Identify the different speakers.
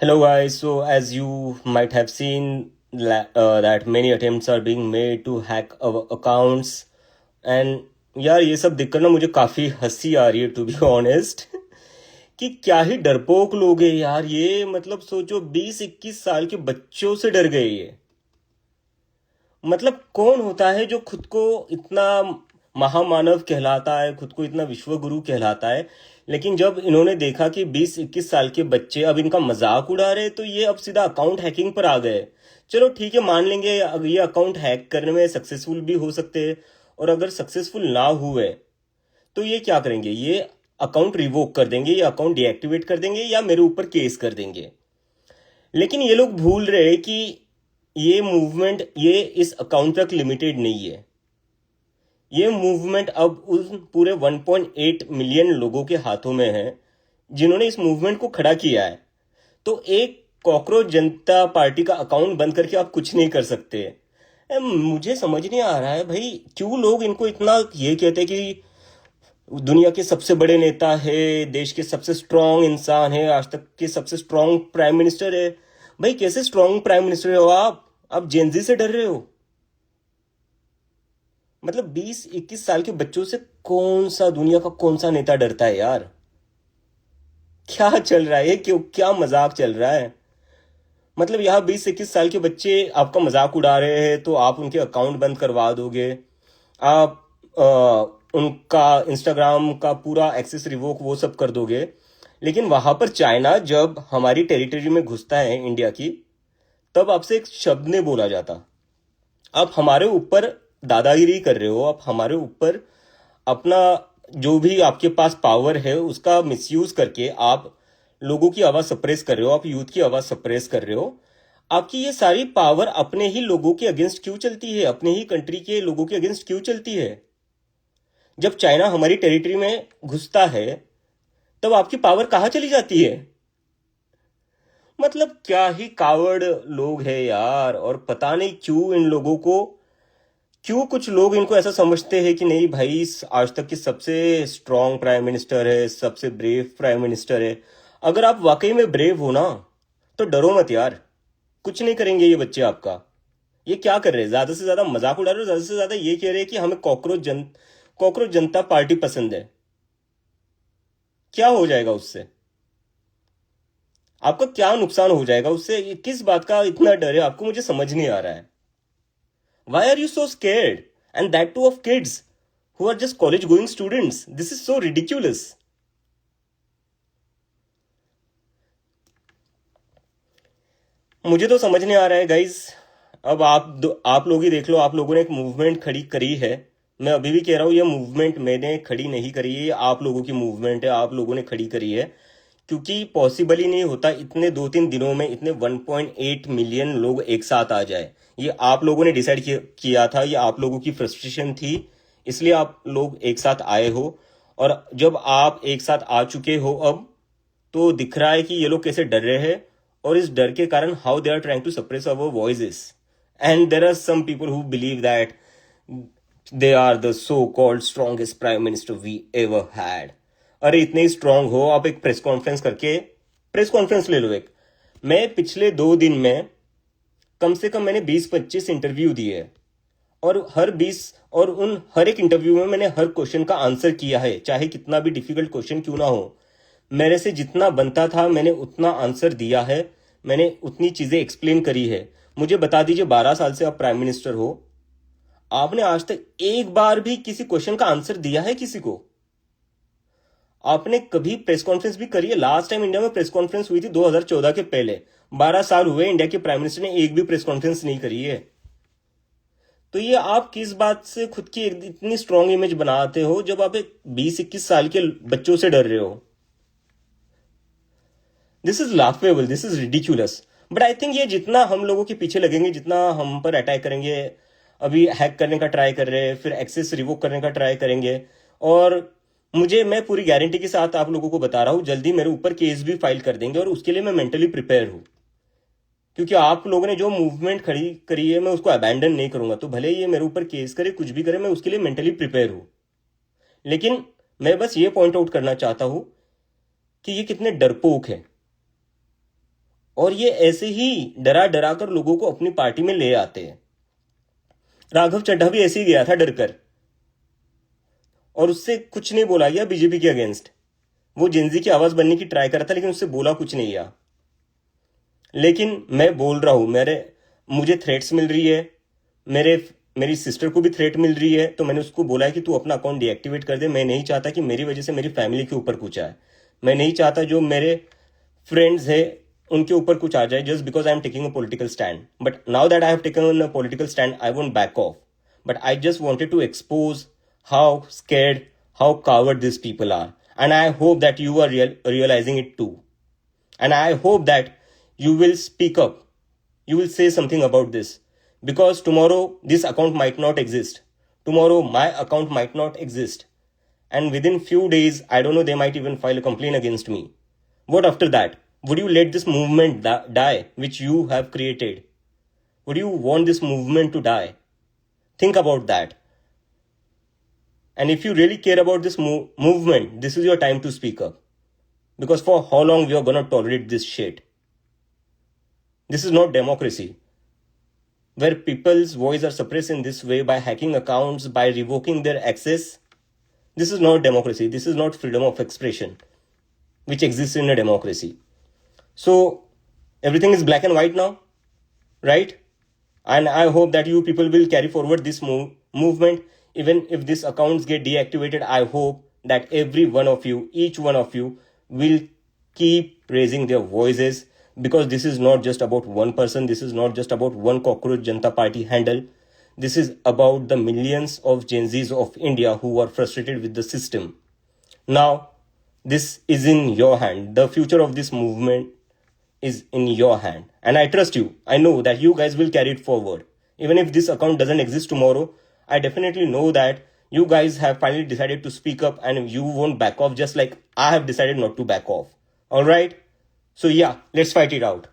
Speaker 1: Hello, guys. So, as you might have seen, that many attempts are being made to hack our accounts, and यार ये सब देखकर ना मुझे काफी हंसी आ रही है, टू बी ऑनेस्ट। कि क्या ही डरपोक लोग हैं यार ये। मतलब सोचो, 20-21 साल के बच्चों से डर गए ये। मतलब कौन होता है जो खुद को इतना महामानव कहलाता है, खुद को इतना विश्वगुरु कहलाता है, लेकिन जब इन्होंने देखा कि 20-21 साल के बच्चे अब इनका मजाक उड़ा रहे, तो ये अब सीधा अकाउंट हैकिंग पर आ गए। चलो ठीक है, मान लेंगे अगर ये अकाउंट हैक करने में सक्सेसफुल भी हो सकते हैं, और अगर सक्सेसफुल ना हुए तो ये क्या करेंगे, ये अकाउंट रिवोक कर देंगे, ये अकाउंट डीएक्टिवेट कर देंगे, या मेरे ऊपर केस कर देंगे। लेकिन ये लोग भूल रहे हैं कि ये मूवमेंट ये इस अकाउंट तक लिमिटेड नहीं है। ये मूवमेंट अब उन पूरे 1.8 मिलियन लोगों के हाथों में है जिन्होंने इस मूवमेंट को खड़ा किया है। तो एक कॉकरोच जनता पार्टी का अकाउंट बंद करके आप कुछ नहीं कर सकते। मुझे समझ नहीं आ रहा है भाई, क्यों लोग इनको इतना ये कहते हैं कि दुनिया के सबसे बड़े नेता है, देश के सबसे स्ट्रांग इंसान है, आज तक के सबसे स्ट्रांग प्राइम मिनिस्टर है। भाई कैसे स्ट्रांग प्राइम मिनिस्टर हो आप जेनजी से डर रहे हो? मतलब 20-21 साल के बच्चों से कौन सा दुनिया का कौन सा नेता डरता है यार? क्या चल रहा है, क्यों क्या मजाक चल रहा है? मतलब यहाँ 20-21 साल के बच्चे आपका मजाक उड़ा रहे हैं तो आप उनके अकाउंट बंद करवा दोगे, आप उनका इंस्टाग्राम का पूरा एक्सेस रिवोक वो सब कर दोगे। लेकिन वहां पर चाइना जब हमारी टेरिटरी में घुसता है इंडिया की, तब आपसे एक शब्द नहीं बोला जाता। आप हमारे ऊपर दादागिरी कर रहे हो, आप हमारे ऊपर अपना जो भी आपके पास पावर है उसका मिसयूज करके आप लोगों की आवाज सप्रेस कर रहे हो, आप यूथ की आवाज सप्रेस कर रहे हो। आपकी ये सारी पावर अपने ही लोगों के अगेंस्ट क्यों चलती है, अपने ही कंट्री के लोगों के अगेंस्ट क्यों चलती है? जब चाइना हमारी टेरिटरी में घुसता है तब आपकी पावर कहाँ चली जाती है? मतलब क्या ही कावड़ लोग हैं यार। और पता नहीं क्यों इन लोगों को, क्यों कुछ लोग इनको ऐसा समझते हैं कि नहीं भाई, आज तक की सबसे स्ट्रांग प्राइम मिनिस्टर है, सबसे ब्रेव प्राइम मिनिस्टर है। अगर आप वाकई में ब्रेव हो ना, तो डरो मत यार, कुछ नहीं करेंगे ये बच्चे आपका। ये क्या कर रहे हैं, ज्यादा से ज्यादा मजाक उड़ा रहे हो, ज्यादा से ज्यादा ये कह रहे हैं कि हमें कॉकरोच जनता पार्टी पसंद है। क्या हो जाएगा उससे? आपका क्या नुकसान हो जाएगा उससे? ये किस बात का इतना डर है आपको, मुझे समझ नहीं आ रहा है। Why are you so scared? And that too of kids who are just college going students. This is so ridiculous. मुझे तो समझ नहीं आ रहा है गाइज। अब आप लोग ही देख लो, आप लोगों ने एक मूवमेंट खड़ी करी है। मैं अभी भी कह रहा हूँ, ये मूवमेंट मैंने खड़ी नहीं करी है, ये आप लोगों की मूवमेंट है, आप लोगों ने खड़ी करी है। क्योंकि पॉसिबल ही नहीं होता इतने 2-3 दिनों में इतने 1.8 मिलियन लोग एक साथ आ जाए। ये आप लोगों ने डिसाइड किया था, ये आप लोगों की फ्रस्ट्रेशन थी, इसलिए आप लोग एक साथ आए हो। और जब आप एक साथ आ चुके हो अब, तो दिख रहा है कि ये लोग कैसे डर रहे हैं, और इस डर के कारण how they are trying to suppress our voices. And there are some people who believe that they are the so called strongest prime minister we ever had. अरे इतने ही स्ट्रांग हो, आप एक प्रेस कॉन्फ्रेंस ले लो एक। मैं पिछले 2 दिन में कम से कम मैंने 20-25 इंटरव्यू दिए, और और उन हर एक इंटरव्यू में मैंने हर क्वेश्चन का आंसर किया है, चाहे कितना भी डिफिकल्ट क्वेश्चन क्यों ना हो। मेरे से जितना बनता था मैंने उतना आंसर दिया है, मैंने उतनी चीजें एक्सप्लेन करी है। मुझे बता दीजिए, 12 साल से आप प्राइम मिनिस्टर हो, आपने आज तक एक बार भी किसी क्वेश्चन का आंसर दिया है किसी को? आपने कभी प्रेस कॉन्फ्रेंस भी करी है? लास्ट टाइम इंडिया में प्रेस कॉन्फ्रेंस हुई थी 2014 के पहले। 12 साल हुए, इंडिया के प्राइम मिनिस्टर ने एक भी प्रेस कॉन्फ्रेंस नहीं करी है। तो ये आप किस बात से खुद की इतनी स्ट्रांग इमेज बनाते हो, जब आप एक 20-21 साल के बच्चों से डर रहे हो? This is laughable, this is ridiculous. But I think ये जितना हम लोगों के पीछे लगेंगे, जितना हम पर अटैक करेंगे, अभी हैक करने का ट्राई कर रहे हैं, फिर एक्सेस रिवोक करने का ट्राई करेंगे, और मैं पूरी गारंटी के साथ आप लोगों को बता रहा हूं, जल्दी मेरे ऊपर केस भी फाइल कर देंगे, और उसके लिए मैं मेंटली प्रिपेयर हूं। क्योंकि आप लोगों ने जो मूवमेंट खड़ी करी है, मैं उसको अबैंडन नहीं करूंगा। तो भले ये मेरे ऊपर केस करे, कुछ भी करे, मैं उसके लिए मेंटली प्रिपेयर हूं। लेकिन मैं बस ये पॉइंट आउट करना चाहता हूं कि ये कितने डरपोक हैं। और ये ऐसे ही डरा डरा कर लोगों को अपनी पार्टी में ले आते हैं। राघव चड्ढा भी ऐसे ही गया था डरकर, और उससे कुछ नहीं बोला गया बीजेपी के अगेंस्ट। वो जेंजी की आवाज बनने की ट्राई कर रहा था, लेकिन उससे बोला कुछ नहीं गया। लेकिन मैं बोल रहा हूं, मुझे थ्रेट्स मिल रही है, मेरी सिस्टर को भी थ्रेट मिल रही है, तो मैंने उसको बोला है कि तू अपना अकाउंट डीएक्टिवेट कर दे। मैं नहीं चाहता कि मेरी वजह से मेरी फैमिली के ऊपर कुछ आए। मैं नहीं चाहता जो मेरे फ्रेंड्स है उनके ऊपर कुछ आ जाए just because I am taking a political stand. But now that I have taken a political stand, I won't back off, but I just wanted to expose how scared, how coward this people are, and I hope that you are realizing it too. And I hope that you will speak up. You will say something about this. Because tomorrow this account might not exist. Tomorrow my account might not exist. And within few days, I don't know, they might even file a complaint against me. What after that? Would you let this movement die, which you have created? Would you want this movement to die? Think about that. And if you really care about this movement, this is your time to speak up. Because for how long we are gonna tolerate this shit? This is not democracy. Where people's voice are suppressed in this way by hacking accounts, by revoking their access. This is not democracy. This is not freedom of expression, which exists in a democracy. So, everything is black and white now, right? And I hope that you people will carry forward this movement. Even if these accounts get deactivated, I hope that every one of you, each one of you, will keep raising their voices, because this is not just about one person. This is not just about one cockroach Janata Party handle. This is about the millions of Gen Zs of India who are frustrated with the system. Now, this is in your hand. The future of this movement is in your hand, and I trust you. I know that you guys will carry it forward. Even if this account doesn't exist tomorrow, I definitely know that you guys have finally decided to speak up and you won't back off, just like I have decided not to back off. All right, so yeah, let's fight it out.